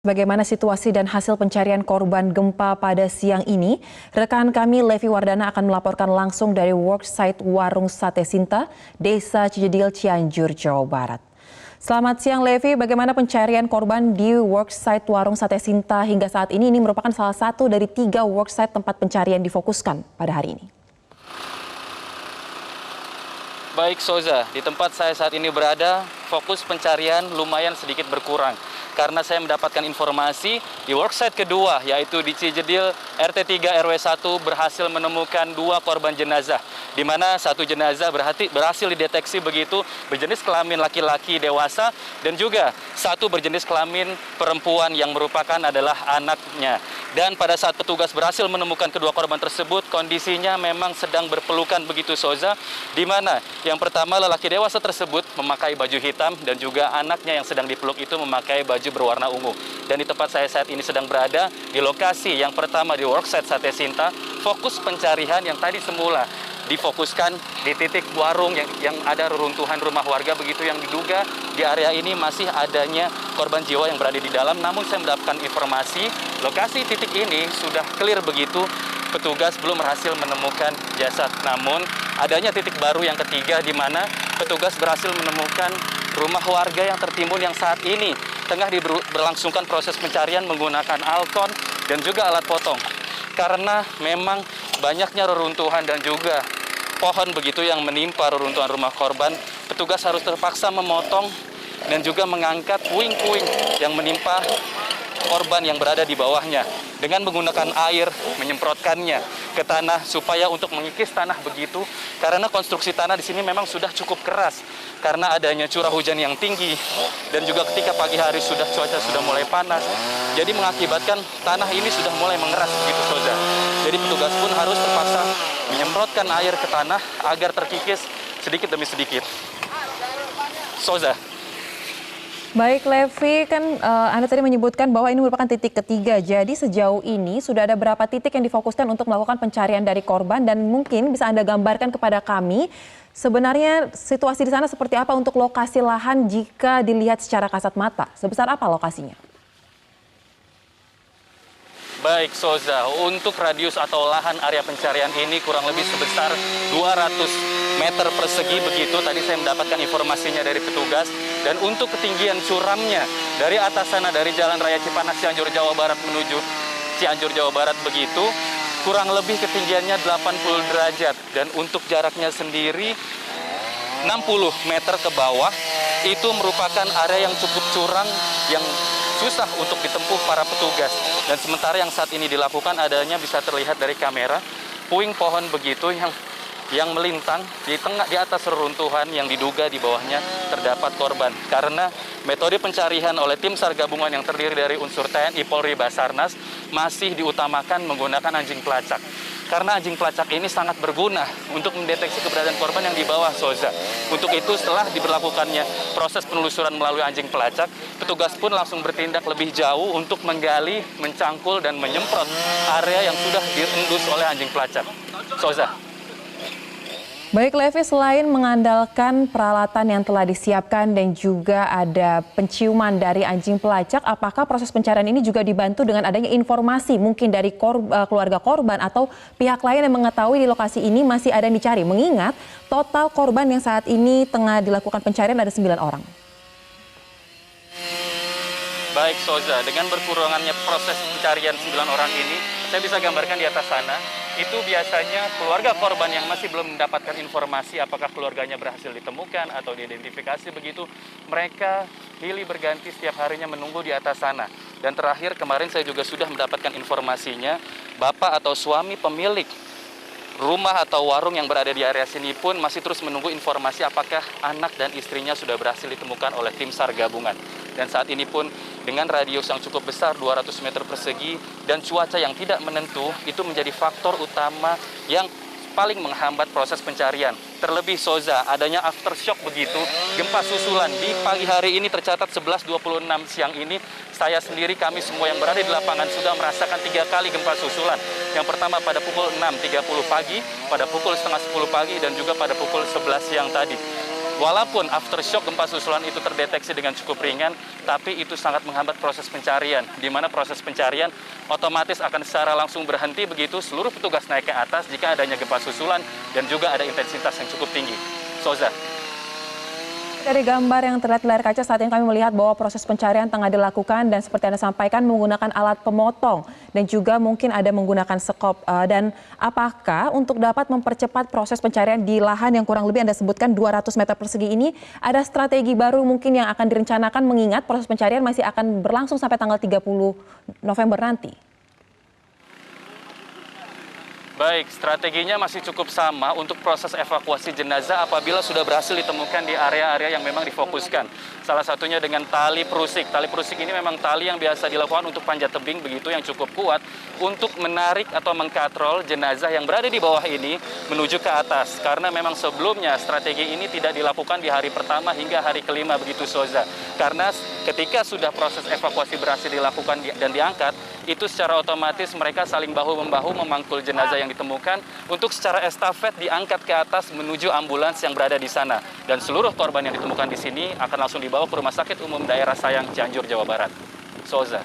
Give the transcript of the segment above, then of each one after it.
Bagaimana situasi dan hasil pencarian korban gempa pada siang ini? Rekan kami Levi Wardana akan melaporkan langsung dari worksite Warung Sate Sinta, Desa Cijedil, Cianjur, Jawa Barat. Selamat siang Levi, bagaimana pencarian korban di worksite Warung Sate Sinta hingga saat ini? Ini merupakan salah satu dari 3 worksite tempat pencarian difokuskan pada hari ini. Baik Soza, di tempat saya saat ini berada, fokus pencarian lumayan sedikit berkurang. Karena saya mendapatkan informasi di worksite kedua, yaitu di Cijedil RT 3 RW 1 berhasil menemukan 2 korban jenazah. Di mana satu jenazah berhasil dideteksi begitu berjenis kelamin laki-laki dewasa dan juga satu berjenis kelamin perempuan yang merupakan adalah anaknya. Dan pada saat petugas berhasil menemukan kedua korban tersebut, kondisinya memang sedang berpelukan begitu Soza, di mana yang pertama lelaki dewasa tersebut memakai baju hitam dan juga anaknya yang sedang dipeluk itu memakai baju berwarna ungu. Dan di tempat saya saat ini sedang berada, di lokasi yang pertama di worksite Sate Sinta, fokus pencarian yang tadi semula difokuskan di titik warung yang ada reruntuhan rumah warga begitu yang diduga di area ini masih adanya korban jiwa yang berada di dalam. Namun saya mendapatkan informasi lokasi titik ini sudah clear begitu, petugas belum berhasil menemukan jasad. Namun adanya titik baru yang ketiga di mana petugas berhasil menemukan rumah warga yang tertimbun yang saat ini tengah berlangsungkan proses pencarian menggunakan alkon dan juga alat potong. Karena memang banyaknya reruntuhan dan juga pohon begitu yang menimpa reruntuhan rumah korban, petugas harus terpaksa memotong dan juga mengangkat puing-puing yang menimpa korban yang berada di bawahnya dengan menggunakan air, menyemprotkannya ke tanah supaya untuk mengikis tanah begitu, karena konstruksi tanah di sini memang sudah cukup keras karena adanya curah hujan yang tinggi dan juga ketika pagi hari cuaca sudah mulai panas, jadi mengakibatkan tanah ini sudah mulai mengeras begitu Soza. Jadi petugas pun harus terpaksa menyemprotkan air ke tanah agar terkikis sedikit demi sedikit. Soza. Baik Levi, kan Anda tadi menyebutkan bahwa ini merupakan titik ketiga. Jadi sejauh ini sudah ada berapa titik yang difokuskan untuk melakukan pencarian dari korban dan mungkin bisa Anda gambarkan kepada kami sebenarnya situasi di sana seperti apa untuk lokasi lahan jika dilihat secara kasat mata? Sebesar apa lokasinya? Baik Soza, untuk radius atau lahan area pencarian ini kurang lebih sebesar 200 meter persegi begitu. Tadi saya mendapatkan informasinya dari petugas. Dan untuk ketinggian curamnya dari atas sana dari Jalan Raya Cipanas Cianjur Jawa Barat menuju Cianjur Jawa Barat begitu, kurang lebih ketinggiannya 80 derajat. Dan untuk jaraknya sendiri 60 meter ke bawah, itu merupakan area yang cukup curam yang susah untuk ditempuh para petugas. Dan sementara yang saat ini dilakukan adanya bisa terlihat dari kamera puing pohon begitu yang melintang di atas reruntuhan yang diduga di bawahnya terdapat korban. Karena metode pencarian oleh tim SAR gabungan yang terdiri dari unsur TNI, Polri, Basarnas masih diutamakan menggunakan anjing pelacak. Karena anjing pelacak ini sangat berguna untuk mendeteksi keberadaan korban yang di bawah Soza. Untuk itu setelah diberlakukannya proses penelusuran melalui anjing pelacak, petugas pun langsung bertindak lebih jauh untuk menggali, mencangkul, dan menyemprot area yang sudah diendus oleh anjing pelacak. Soza. Baik Levi, selain mengandalkan peralatan yang telah disiapkan dan juga ada penciuman dari anjing pelacak, apakah proses pencarian ini juga dibantu dengan adanya informasi mungkin dari keluarga korban atau pihak lain yang mengetahui di lokasi ini masih ada yang dicari? Mengingat total korban yang saat ini tengah dilakukan pencarian ada 9 orang. Baik Soza, dengan berkurangannya proses pencarian 9 orang ini, saya bisa gambarkan di atas sana, itu biasanya keluarga korban yang masih belum mendapatkan informasi apakah keluarganya berhasil ditemukan atau diidentifikasi begitu, mereka silih berganti setiap harinya menunggu di atas sana. Dan terakhir kemarin saya juga sudah mendapatkan informasinya, bapak atau suami pemilik rumah atau warung yang berada di area sini pun masih terus menunggu informasi apakah anak dan istrinya sudah berhasil ditemukan oleh tim SAR gabungan. Dan saat ini pun dengan radius yang cukup besar 200 meter persegi dan cuaca yang tidak menentu itu menjadi faktor utama yang paling menghambat proses pencarian. Terlebih Soza, adanya aftershock begitu, gempa susulan di pagi hari ini tercatat 11.26 siang ini. Saya sendiri, kami semua yang berada di lapangan sudah merasakan 3 kali gempa susulan. Yang pertama pada pukul 6.30 pagi, pada pukul setengah 10 pagi, dan juga pada pukul 11 siang tadi. Walaupun aftershock gempa susulan itu terdeteksi dengan cukup ringan, tapi itu sangat menghambat proses pencarian, di mana proses pencarian otomatis akan secara langsung berhenti begitu seluruh petugas naik ke atas jika adanya gempa susulan dan juga ada intensitas yang cukup tinggi. Soza. Dari gambar yang terlihat di layar kaca saat ini kami melihat bahwa proses pencarian tengah dilakukan dan seperti Anda sampaikan menggunakan alat pemotong dan juga mungkin ada menggunakan sekop. Dan apakah untuk dapat mempercepat proses pencarian di lahan yang kurang lebih Anda sebutkan 200 meter persegi ini ada strategi baru mungkin yang akan direncanakan mengingat proses pencarian masih akan berlangsung sampai tanggal 30 November nanti? Baik, strateginya masih cukup sama untuk proses evakuasi jenazah apabila sudah berhasil ditemukan di area-area yang memang difokuskan. Salah satunya dengan tali perusik. Tali perusik ini memang tali yang biasa dilakukan untuk panjat tebing begitu yang cukup kuat untuk menarik atau mengkatrol jenazah yang berada di bawah ini menuju ke atas. Karena memang sebelumnya strategi ini tidak dilakukan di hari pertama hingga hari kelima begitu Soza. Karena ketika sudah proses evakuasi berhasil dilakukan dan diangkat, itu secara otomatis mereka saling bahu-membahu memangkul jenazah yang ditemukan untuk secara estafet diangkat ke atas menuju ambulans yang berada di sana. Dan seluruh korban yang ditemukan di sini akan langsung dibawa ke Rumah Sakit Umum Daerah Sayang Cianjur, Jawa Barat. Soza.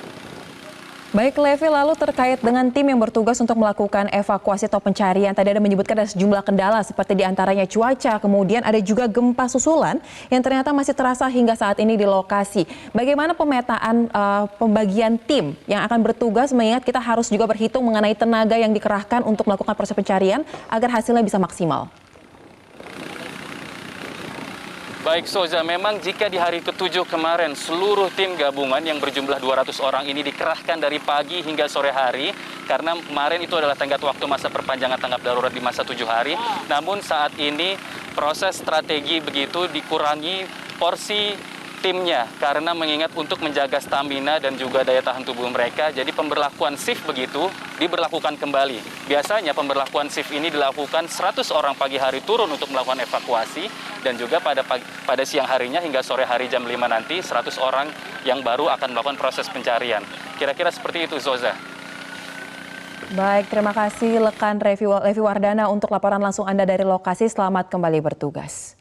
Baik Levi, lalu terkait dengan tim yang bertugas untuk melakukan evakuasi atau pencarian, tadi ada menyebutkan ada sejumlah kendala seperti diantaranya cuaca, kemudian ada juga gempa susulan yang ternyata masih terasa hingga saat ini di lokasi. Bagaimana pemetaan pembagian tim yang akan bertugas mengingat kita harus juga berhitung mengenai tenaga yang dikerahkan untuk melakukan proses pencarian agar hasilnya bisa maksimal? Baik Soza, memang jika di hari ke-7 kemarin seluruh tim gabungan yang berjumlah 200 orang ini dikerahkan dari pagi hingga sore hari karena kemarin itu adalah tenggat waktu masa perpanjangan tanggap darurat di masa 7 hari. Namun saat ini proses strategi begitu dikurangi porsi timnya karena mengingat untuk menjaga stamina dan juga daya tahan tubuh mereka. Jadi pemberlakuan shift begitu diberlakukan kembali. Biasanya pemberlakuan shift ini dilakukan 100 orang pagi hari turun untuk melakukan evakuasi dan juga pada siang harinya hingga sore hari jam 5 nanti 100 orang yang baru akan melakukan proses pencarian. Kira-kira seperti itu Zoza. Baik, terima kasih rekan Levi Wardana untuk laporan langsung Anda dari lokasi. Selamat kembali bertugas.